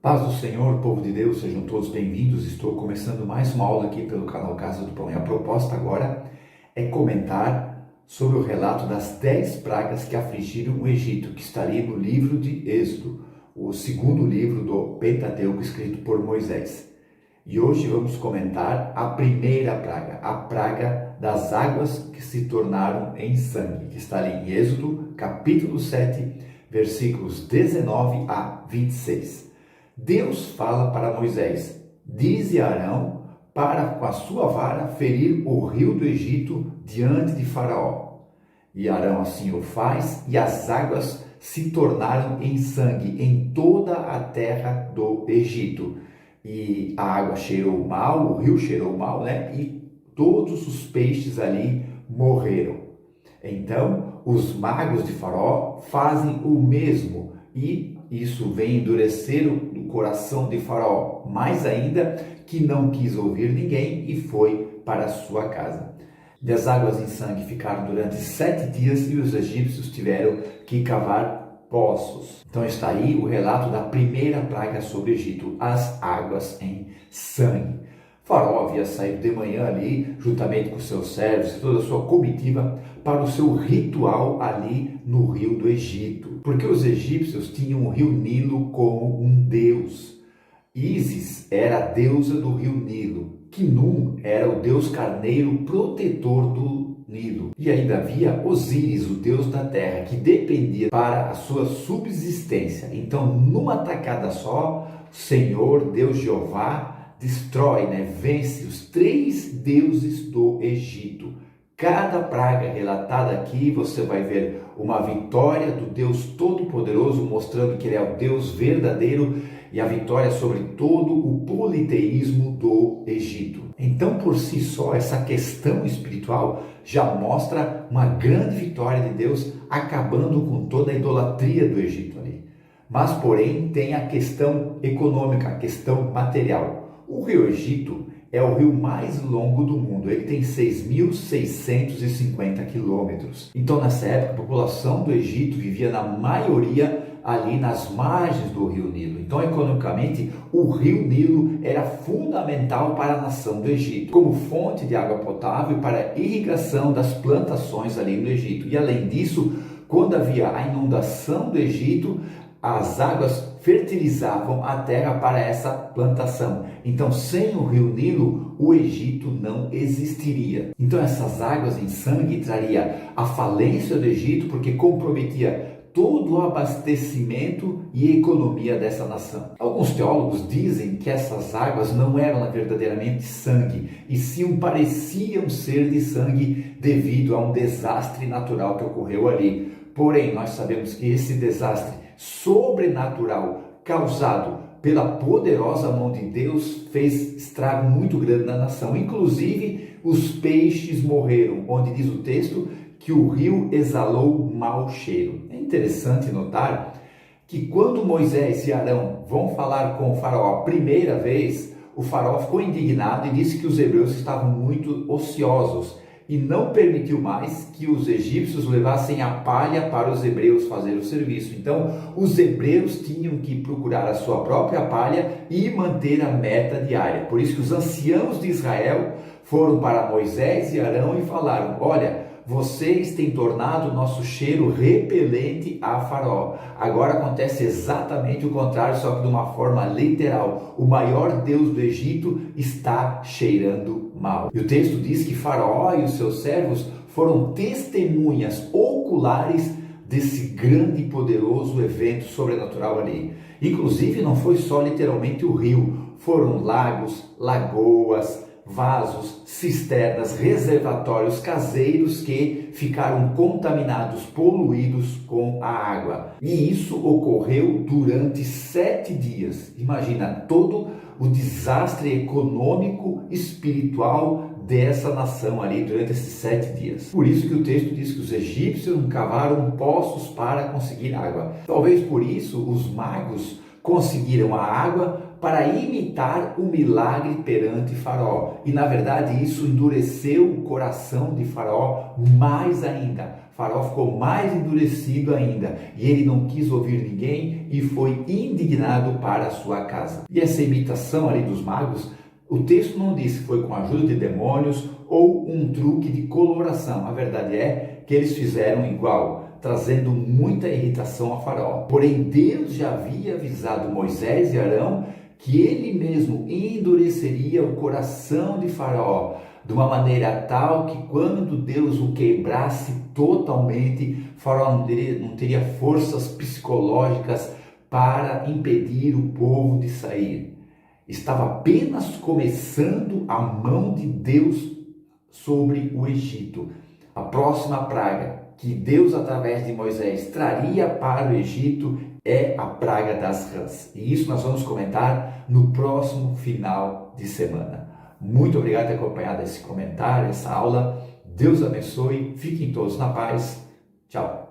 Paz do Senhor, povo de Deus, sejam todos bem-vindos. Estou começando mais uma aula aqui pelo canal Casa do Pão. E a proposta agora é comentar sobre o relato das 10 pragas que afligiram o Egito, que está ali no livro de Êxodo, o segundo livro do Pentateuco escrito por Moisés. E hoje vamos comentar a primeira praga, a praga das águas que se tornaram em sangue, que está ali em Êxodo, capítulo 7, versículos 19 a 26. Deus fala para Moisés: dize a Arão para com a sua vara ferir o rio do Egito diante de Faraó. E Arão assim o faz, e as águas se tornaram em sangue em toda a terra do Egito. E a água cheirou mal, o rio cheirou mal, E todos os peixes ali morreram. Então, os magos de Faraó fazem o mesmo, e isso vem endurecer o coração de Faraó, mais ainda, que não quis ouvir ninguém e foi para a sua casa. E as águas em sangue ficaram durante 7 dias e os egípcios tiveram que cavar poços. Então está aí o relato da primeira praga sobre o Egito, as águas em sangue. Faraó havia saído de manhã ali, juntamente com seus servos e toda a sua comitiva, para o seu ritual ali no rio do Egito. Porque os egípcios tinham o rio Nilo como um deus. Ísis era a deusa do rio Nilo. Quinum era o deus carneiro protetor do Nilo. E ainda havia Osíris, o deus da terra, que dependia para a sua subsistência. Então, numa tacada só, o Senhor, Deus Jeová, destrói, vence os 3 deuses do Egito. Cada praga relatada aqui, você vai ver uma vitória do Deus Todo-Poderoso, mostrando que Ele é o Deus verdadeiro, e a vitória sobre todo o politeísmo do Egito. Então, por si só, essa questão espiritual já mostra uma grande vitória de Deus, acabando com toda a idolatria do Egito ali. Mas, porém, tem a questão econômica, a questão material. O rio Egito é o rio mais longo do mundo, ele tem 6.650 quilômetros. Então, nessa época, a população do Egito vivia na maioria ali nas margens do rio Nilo. Então, economicamente, o rio Nilo era fundamental para a nação do Egito, como fonte de água potável para a irrigação das plantações ali no Egito. E além disso, quando havia a inundação do Egito, as águas fertilizavam a terra para essa plantação. Então, sem o rio Nilo, o Egito não existiria. Então, essas águas em sangue traria a falência do Egito, porque comprometia todo o abastecimento e economia dessa nação. Alguns teólogos dizem que essas águas não eram verdadeiramente sangue, e sim pareciam ser de sangue devido a um desastre natural que ocorreu ali. Porém, nós sabemos que esse desastre sobrenatural causado pela poderosa mão de Deus fez estrago muito grande na nação. Inclusive, os peixes morreram, onde diz o texto que o rio exalou mau cheiro. É interessante notar que quando Moisés e Arão vão falar com o faraó a primeira vez, o faraó ficou indignado e disse que os hebreus estavam muito ociosos e não permitiu mais que os egípcios levassem a palha para os hebreus fazer o serviço. Então, os hebreus tinham que procurar a sua própria palha e manter a meta diária. Por isso que os anciãos de Israel foram para Moisés e Arão e falaram: olha, vocês têm tornado o nosso cheiro repelente a Faraó. Agora acontece exatamente o contrário, só que de uma forma literal. O maior Deus do Egito está cheirando mal. E o texto diz que Faraó e os seus servos foram testemunhas oculares desse grande e poderoso evento sobrenatural ali. Inclusive, não foi só literalmente o rio, foram lagos, lagoas, vasos, cisternas, reservatórios caseiros que ficaram contaminados, poluídos com a água. E isso ocorreu durante 7 dias. Imagina todo o desastre econômico, espiritual dessa nação ali durante esses 7 dias. Por isso que o texto diz que os egípcios cavaram poços para conseguir água. Talvez por isso os magos conseguiram a água para imitar o milagre perante Faraó. E na verdade isso endureceu o coração de Faraó mais ainda. Faraó ficou mais endurecido ainda e ele não quis ouvir ninguém e foi indignado para a sua casa. E essa imitação ali dos magos, o texto não diz se foi com a ajuda de demônios ou um truque de coloração. A verdade é que eles fizeram igual, trazendo muita irritação a Faraó. Porém, Deus já havia avisado Moisés e Arão que ele mesmo endureceria o coração de Faraó de uma maneira tal que quando Deus o quebrasse totalmente, Faraó não teria forças psicológicas para impedir o povo de sair. Estava apenas começando a mão de Deus sobre o Egito. A próxima praga que Deus, através de Moisés, traria para o Egito é a praga das rãs. E isso nós vamos comentar no próximo final de semana. Muito obrigado por ter acompanhado esse comentário, essa aula. Deus abençoe. Fiquem todos na paz. Tchau.